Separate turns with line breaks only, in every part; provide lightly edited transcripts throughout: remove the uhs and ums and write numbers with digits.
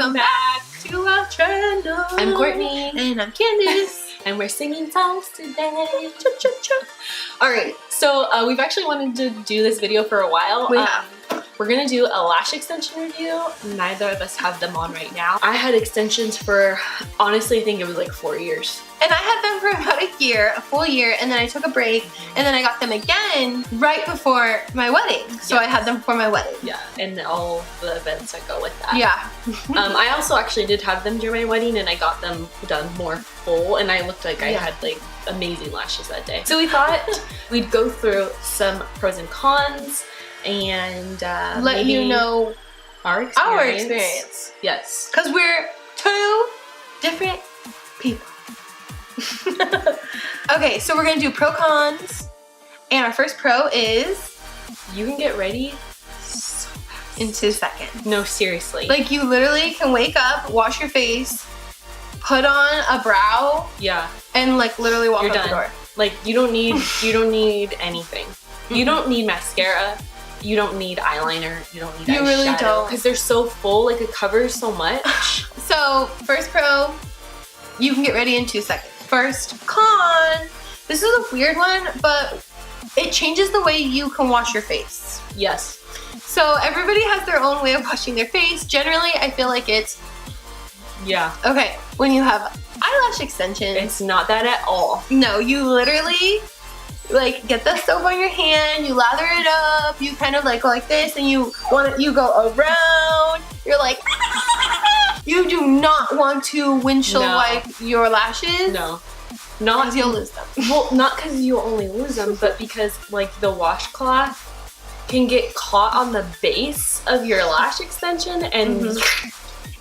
welcome back to our channel.
I'm Courtney.
And I'm Candace.
And we're singing songs today. Alright, so we've actually wanted to do this video for a while.
We have.
We're gonna do a lash extension review. Neither of us have them on right now. I had extensions for, honestly, I think it was like 4 years.
And I had them for about a year, a full year, and then I took a break, and then I got them again right before my wedding. So I had them for my wedding.
Yeah, and all the events that go with that.
Yeah.
I also actually did have them during my wedding, and I got them done more full, and I looked like I had like amazing lashes that day. So we thought we'd go through some pros and cons, and
let you know
our experience. Yes.
Because we're two different people. Okay, so we're gonna do pro cons, and our first pro is
you can get ready so fast.
In 2 seconds.
No, seriously.
Like you literally can wake up, wash your face, put on a brow, and like literally walk out the door.
Like you don't need anything. You don't need mascara. You don't need eyeliner. You don't need eyeshadow. You really don't, because they're so full. Like it covers so much.
So first pro, you can get ready in 2 seconds. First con, this is a weird one, but it changes the way you can wash your face.
Yes.
So everybody has their own way of washing their face. Generally, I feel like it's, okay, when you have eyelash extensions.
It's not that at all.
No, you literally like get the soap on your hand, you lather it up, you kind of like go like this, and you go around, you're like, you do not want to windshield wipe your lashes.
No. Not
because you'll lose them.
Well, not because you'll only lose them, but because like the washcloth can get caught on the base of your lash extension and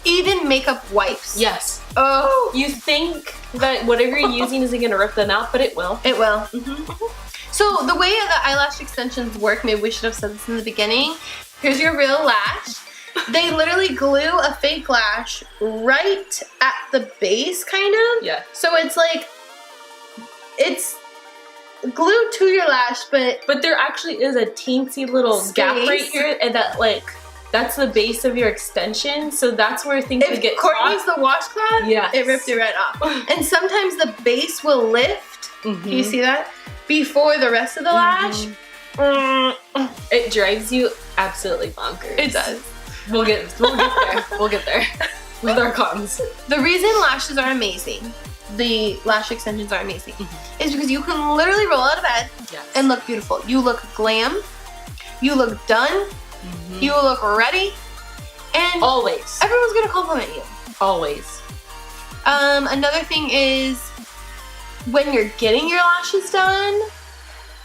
even makeup wipes.
Yes.
Oh.
You think that whatever you're using isn't going to rip them out, but it will.
It will. So the way that eyelash extensions work, maybe we should have said this in the beginning. Here's your real lash. They literally glue a fake lash right at the base, kind of.
Yeah.
So it's like, it's glued to your lash, but
there actually is a teensy little gap right here, and that's the base of your extension. So that's where things would get caught.
If Courtney's the washcloth, it ripped it right off. And sometimes the base will lift. Can you see that? Before the rest of the lash.
It drives you absolutely bonkers.
It does.
We'll get there. We'll get there with our cons.
The reason lashes are amazing, the lash extensions are amazing, is because you can literally roll out of bed and look beautiful. You look glam, you look done, you look ready, and
always
everyone's gonna compliment you.
Always.
Another thing is when you're getting your lashes done,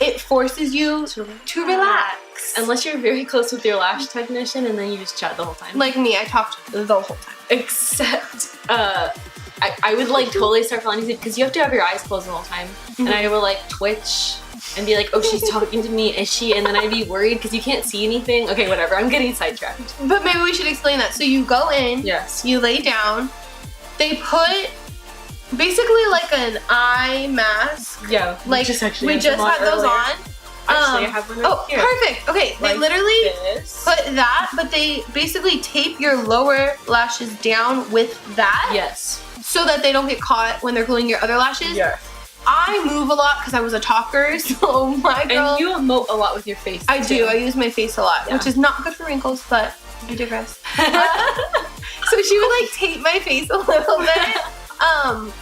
it forces you to relax.
Unless you're very close with your lash technician and then you just chat the whole time.
Like me, I talked the whole time.
Except, I would like totally start falling asleep because you have to have your eyes closed the whole time. And I would like twitch and be like, oh, she's talking to me, is she? And then I'd be worried because you can't see anything. Okay, whatever, I'm getting sidetracked.
But maybe we should explain that. So you go in, you lay down, they put basically like an eye mask.
Yeah,
like we just had those on.
Actually, I have one right here.
Perfect. Okay, they literally put that, but they basically tape your lower lashes down with that.
Yes.
So that they don't get caught when they're gluing your other lashes.
Yeah.
I move a lot because I was a talker, so my girl.
And you emote a lot with your face.
I do. I use my face a lot, which is not good for wrinkles, but I digress. So she would like tape my face a little bit.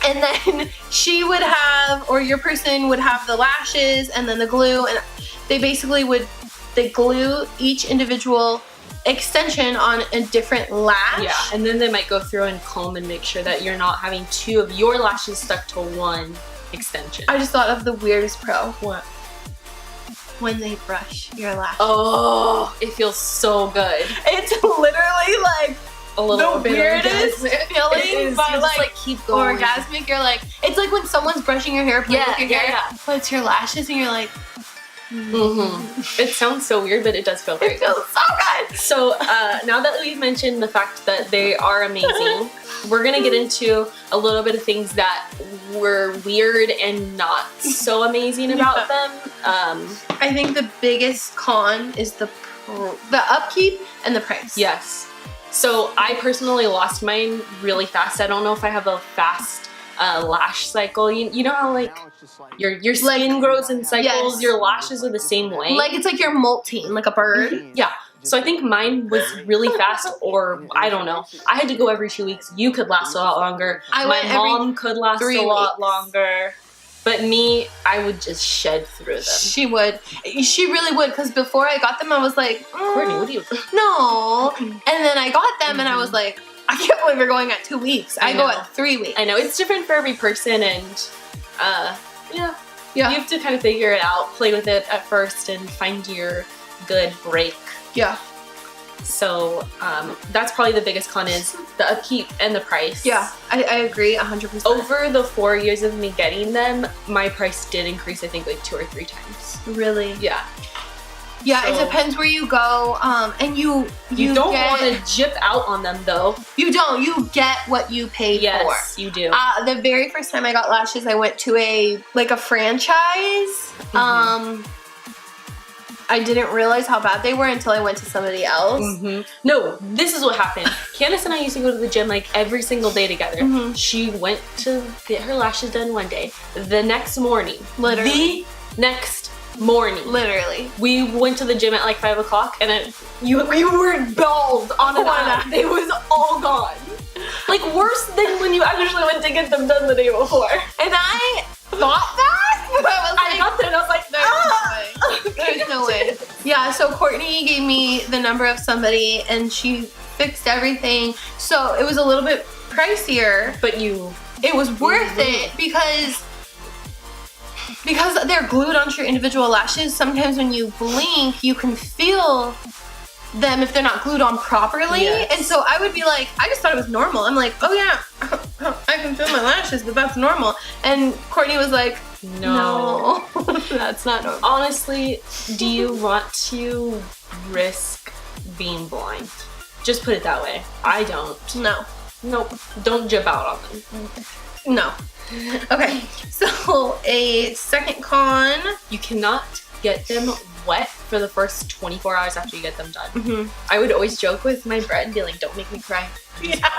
And then she would have, or your person would have the lashes and then the glue, and they basically they glue each individual extension on a different lash.
Yeah, and then they might go through and comb and make sure that you're not having two of your lashes stuck to one extension.
I just thought of the weirdest pro.
What?
When they brush your lashes.
Oh, it feels so good.
It's literally like
a little
the weirdest feeling, but like
keep going.
Orgasmic. You're like, it's like when someone's brushing your hair, playing with your hair, but it's your lashes, and you're like,
It sounds so weird, but it does feel great.
It feels so good.
So now that we've mentioned the fact that they are amazing, we're gonna get into a little bit of things that were weird and not so amazing about them.
I think the biggest con is the upkeep and the price.
Yes. So I personally lost mine really fast. I don't know if I have a fast lash cycle. You know how like your skin grows in cycles, your lashes are the same way.
Like it's like you're molting, like a bird.
Yeah. So I think mine was really fast, or I don't know. I had to go every 2 weeks. You could last a lot longer. My mom could last a lot longer. But me, I would just shed through them.
She would. She really would, because before I got them, I was like,
Courtney, what do you...
No. And then I got them, and I was like, I can't believe you're going at 2 weeks. I go at 3 weeks.
I know. It's different for every person, and yeah. You have to kind of figure it out, play with it at first, and find your good break.
Yeah.
So that's probably the biggest con is the upkeep and the price.
Yeah, I agree 100%.
Over the 4 years of me getting them, my price did increase, I think, like 2 or 3 times.
Really?
Yeah.
Yeah, so, it depends where you go, and you
don't want to jip out on them though.
You don't. You get what you paid for.
Yes, you do.
The very first time I got lashes, I went to a franchise. I didn't realize how bad they were until I went to somebody else.
No, this is what happened. Candace and I used to go to the gym like every single day together. She went to get her lashes done one day. The next morning, literally, we went to the gym at like 5 o'clock, and you were bald on an eye. It was all gone. Like worse than when you actually went to get them done the day before.
And I thought that, but
I got there and I was like,
there's no way. Yeah, so Courtney gave me the number of somebody, and she fixed everything. So it was a little bit pricier, but it was worth it because they're glued onto your individual lashes. Sometimes when you blink, you can feel them if they're not glued on properly. And so I would be like, I just thought it was normal. I'm like, oh yeah, I can feel my lashes, but that's normal. And Courtney was like, no, that's not normal.
Honestly, do you want to risk being blind? Just put it that way. I don't.
No.
Nope. Don't jump out on them.
No. Okay, so a second con.
You cannot get them wet for the first 24 hours after you get them done. I would always joke with my friend and be like, don't make me cry.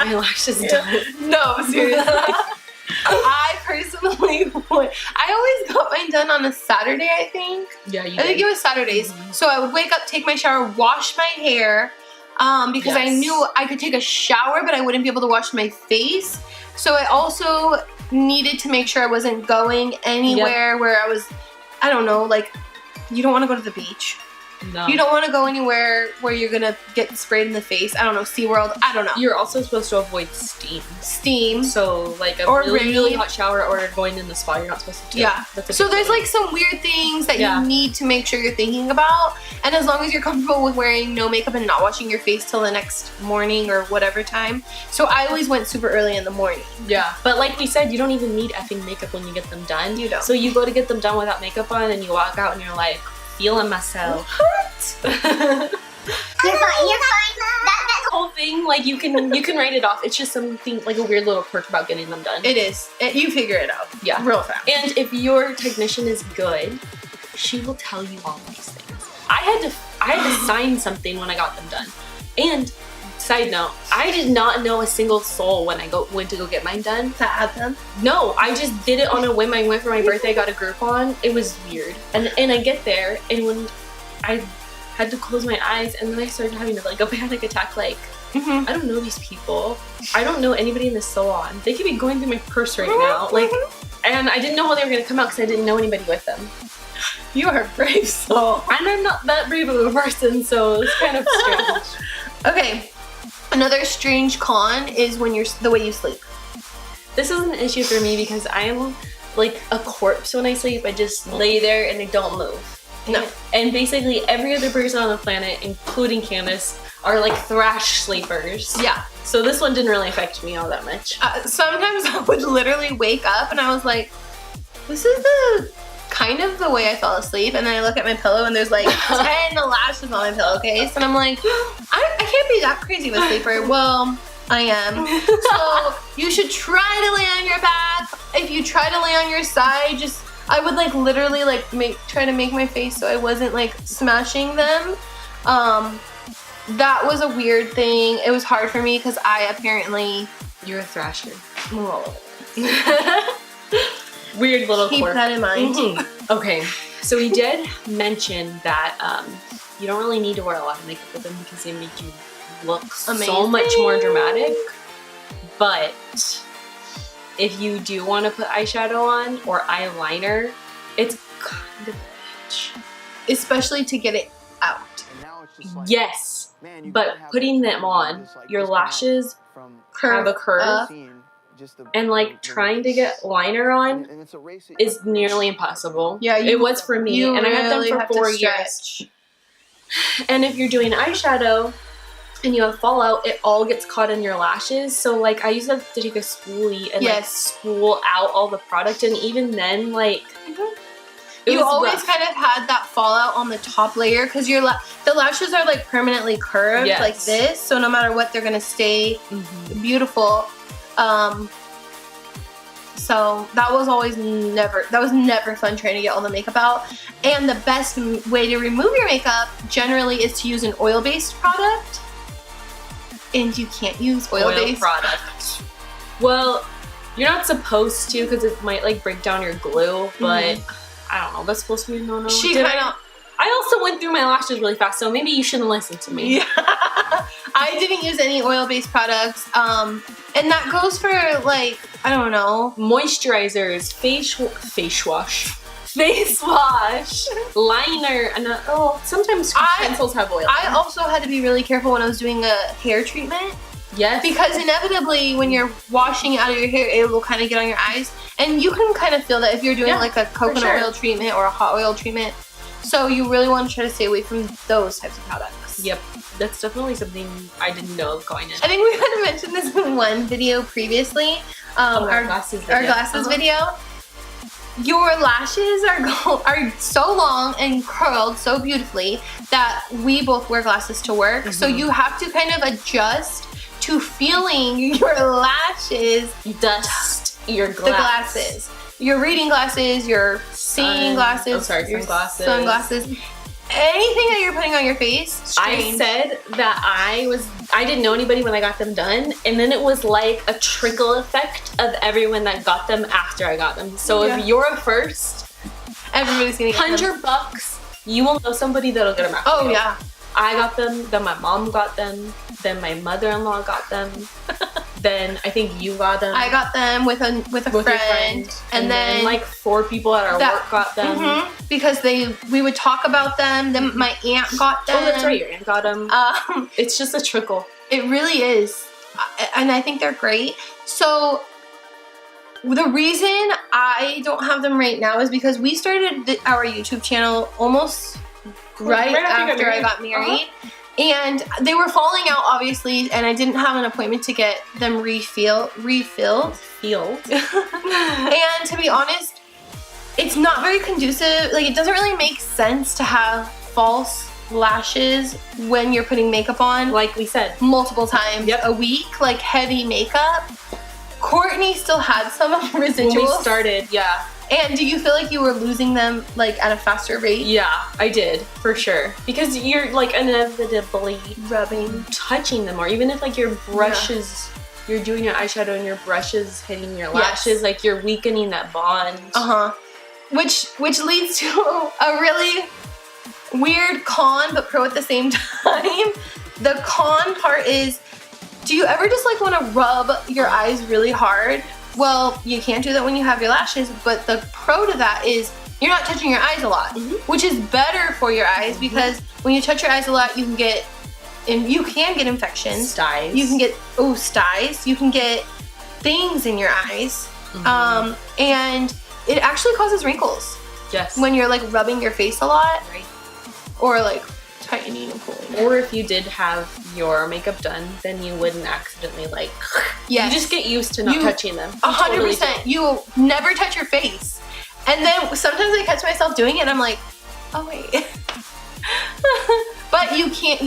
My lashes done.
No, seriously. I personally would. I always got mine done on a Saturday, I think.
Yeah,
I think it was Saturdays. So I would wake up, take my shower, wash my hair, because I knew I could take a shower, but I wouldn't be able to wash my face. So I also needed to make sure I wasn't going anywhere where I was, I don't know, like, you don't want to go to the beach.
No.
You don't want to go anywhere where you're going to get sprayed in the face. I don't know, SeaWorld. I don't know.
You're also supposed to avoid steam.
So
like a really hot shower or going in the spa, you're not supposed to do.
Yeah. So there's like some weird things that you need to make sure you're thinking about. And as long as you're comfortable with wearing no makeup and not washing your face till the next morning or whatever time. So I always went super early in the morning.
Yeah. But like we said, you don't even need effing makeup when you get them done.
You don't.
So you go to get them done without makeup on and you walk out and you're like, feeling myself.
What?
You're fine. That
whole thing, like you can write it off. It's just something like a weird little quirk about getting them done.
It is. You figure it out.
Yeah,
real fast.
And if your technician is good, she will tell you all these things. I had to sign something when I got them done. And side note, I did not know a single soul when I went to go get mine done.
To add them?
No, I just did it on a whim. I went for my birthday, I got a Groupon. It was weird. And I get there, and when I had to close my eyes, and then I started having like a panic attack, like, I don't know these people. I don't know anybody in this salon. They could be going through my purse right now. Like, and I didn't know how they were gonna come out because I didn't know anybody with them.
You are a brave soul.
And I'm not that brave of a person, so it's kind of strange.
Okay. Another strange con is when the way you sleep.
This is an issue for me because I am like a corpse when I sleep. I just lay there and I don't move.
No.
And basically every other person on the planet, including Candace, are like thrash sleepers.
Yeah.
So this one didn't really affect me all that much.
Sometimes I would literally wake up and I was like, this is kind of the way I fell asleep, and then I look at my pillow and there's like 10 lashes on my pillowcase, and I'm like, I can't be that crazy of a sleeper. Well, I am. So you should try to lay on your back. If you try to lay on your side, I would like literally like try to make my face so I wasn't like smashing them. that was a weird thing. It was hard for me because I apparently...
You're a thrasher.
move all over.
Weird little
Keep
quirk.
that in mind.
Okay, so we did mention that you don't really need to wear a lot of makeup with them because they make you look so much more dramatic. But if you do want to put eyeshadow on or eyeliner, it's kind of a bitch.
Especially to get it out.
Yes, but putting them on, your lashes have a curve. And like trying to get liner on is nearly impossible.
Yeah,
it was for me, and I had them for 4 years. And if you're doing eyeshadow and you have fallout, it all gets caught in your lashes. So like I used to have to take a spoolie and like spool out all the product, and even then like
you always kind of had that fallout on the top layer because your the lashes are like permanently curved like this. So no matter what, they're gonna stay beautiful. So that was never fun trying to get all the makeup out. And the best way to remove your makeup generally is to use an oil-based product. And you can't use oil-based
product. Well, you're not supposed to because it might like break down your glue, but I don't know. That's supposed to be a no-no. I also went through my lashes really fast, so maybe you shouldn't listen to me.
Yeah. I didn't use any oil-based products. And that goes for like, I don't know.
Moisturizers, face wash, liner, and sometimes pencils have oil.
I also had to be really careful when I was doing a hair treatment.
Yes.
Because inevitably when you're washing it out of your hair, it will kind of get on your eyes. And you can kind of feel that if you're doing like a coconut oil treatment or a hot oil treatment. So you really want to try to stay away from those types of products.
Yep. That's definitely something I didn't know going in.
I think we had mentioned this in one video previously. Our glasses video. Your lashes are so long and curled so beautifully that we both wear glasses to work. So you have to kind of adjust to feeling your lashes
dust your
the glasses. Your reading glasses, your seeing glasses, your sunglasses. Anything that you're putting on your face, strange.
I said that I didn't know anybody when I got them done, and then it was like a trickle effect of everyone that got them after I got them. So if you're a first,
everybody's gonna get them.
$100, you will know somebody that'll get them after you.
Yeah.
I got them, then my mom got them, then my mother-in-law got them, then I think you got them.
I got them with a friend. And then
like 4 people at our work got them.
Because we would talk about them. Then my aunt got them.
Oh, that's right, your aunt got them. It's just a trickle.
It really is. And I think they're great. So the reason I don't have them right now is because we started our YouTube channel almost right after I got married. And they were falling out, obviously, and I didn't have an appointment to get them refilled. And to be honest, it's not very conducive. Like, it doesn't really make sense to have false lashes when you're putting makeup on.
Like we said.
Multiple times a week, like heavy makeup. Courtney still had some residuals.
When we started,
And do you feel like you were losing them like at a faster rate?
Yeah, I did, for sure. Because you're like inevitably touching them, or even if like your brushes, you're doing your eyeshadow and your brush is hitting your lashes, like you're weakening that bond.
Which leads to a really weird con but pro at the same time. The con part is, do you ever just like want to rub your eyes really hard? Well, you can't do that when you have your lashes, but the pro to that is you're not touching your eyes a lot, which is better for your eyes because when you touch your eyes a lot, you can get infections.
Styes.
You can get, styes. You can get things in your eyes. And it actually causes wrinkles.
Yes.
When you're like rubbing your face a lot. Right. Or like tightening and pulling.
Or if you did have your makeup done, then you wouldn't accidentally like, you just get used to not touching them.
100%. You never touch your face. And then sometimes I catch myself doing it and I'm like, oh wait. But you can't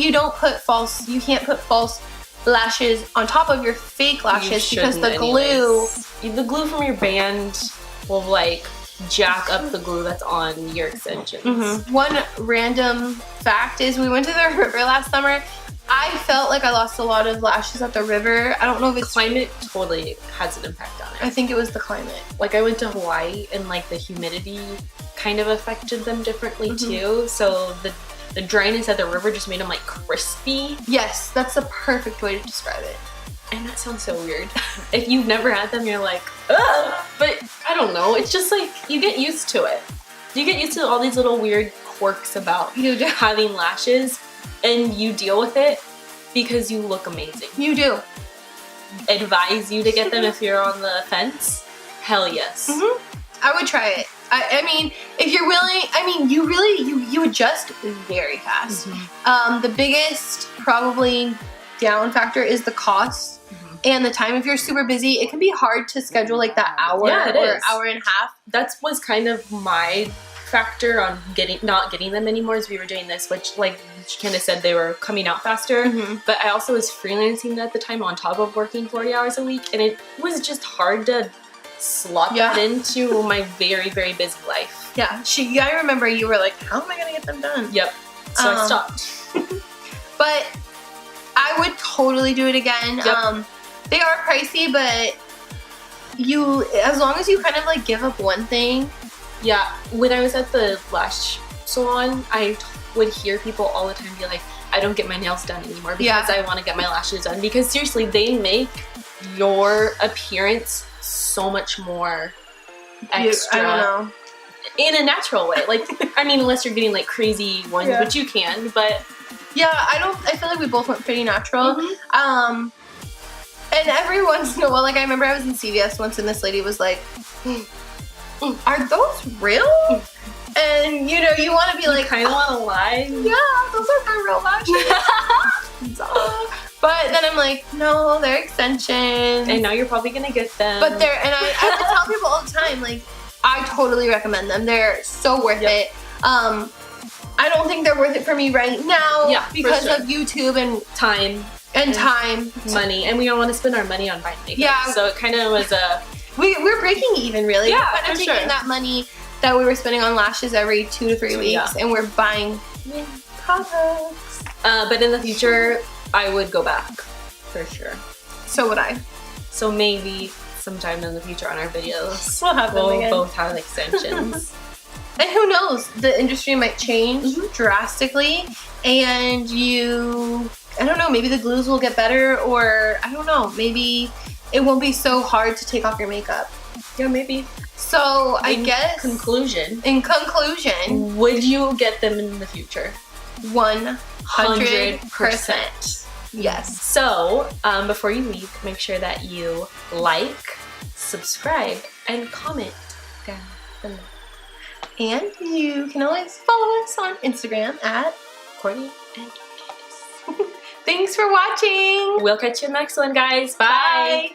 put false lashes on top of your fake lashes because the glue
from your band will like jack up the glue that's on your extensions.
One random fact is we went to the river last summer I felt like I lost a lot of lashes at the river. I don't know if it's
Climate totally has an impact on it.
I think it was the climate.
Like I went to Hawaii and like the humidity kind of affected them differently too. So the dryness at the river just made them like crispy.
Yes, that's the perfect way to describe it.
And that sounds so weird. If you've never had them, you're like, ugh! But I don't know. It's just like you get used to it. You get used to all these little weird quirks about having lashes, and you deal with it because you look amazing.
You do.
Advise you to get them if you're on the fence. Hell yes.
I would try it. I mean, if you're willing, I mean, you adjust very fast. The biggest probably down factor is the cost and the time. If you're super busy, it can be hard to schedule like that hour or hour and a half.
That was kind of my factor on not getting them anymore as we were doing this, which like Candace said, they were coming out faster. But I also was freelancing at the time on top of working 40 hours a week, and it was just hard to slot that into my very, very busy life.
Yeah, I remember you were like, how am I gonna get them done?
Yep. So I stopped.
But I would totally do it again. They are pricey, but as long as you kind of like give up one thing.
Yeah, when I was at the lash salon, I would hear people all the time be like, I don't get my nails done anymore because I want to get my lashes done. Because seriously, they make your appearance so much more extra.
I don't know.
In a natural way. Like, I mean, unless you're getting like crazy ones, which you can, but.
Yeah, I feel like we both went pretty natural. And every once in a while, like I remember I was in CVS once and this lady was like, are those real? And you know, you want to be like,
kind of want to lie.
Yeah, those are my real lashes. But then I'm like, no, they're extensions.
And now you're probably gonna get them.
But and I tell people all the time, like, I totally recommend them. They're so worth it. I don't think they're worth it for me right now because of YouTube and
time. Money. And we don't want to spend our money on buying makeup. Yeah. So it kind of was a...
We're breaking even, really.
Yeah,
we're kind of taking that money that we were spending on lashes every 2 to 3 weeks and we're buying products.
But in the future, I would go back. For sure.
So would I.
So maybe sometime in the future on our videos,
we'll have them again.
Both have extensions.
And who knows, the industry might change drastically and I don't know, maybe the glues will get better, or I don't know, maybe it won't be so hard to take off your makeup.
Yeah, maybe.
So I guess
in conclusion,
would
you get them in the future?
100%. Yes.
So before you leave, make sure that you like, subscribe, and comment down below.
And you can always follow us on Instagram at
Courtney and
Thanks for watching.
We'll catch you in the next one, guys. Bye.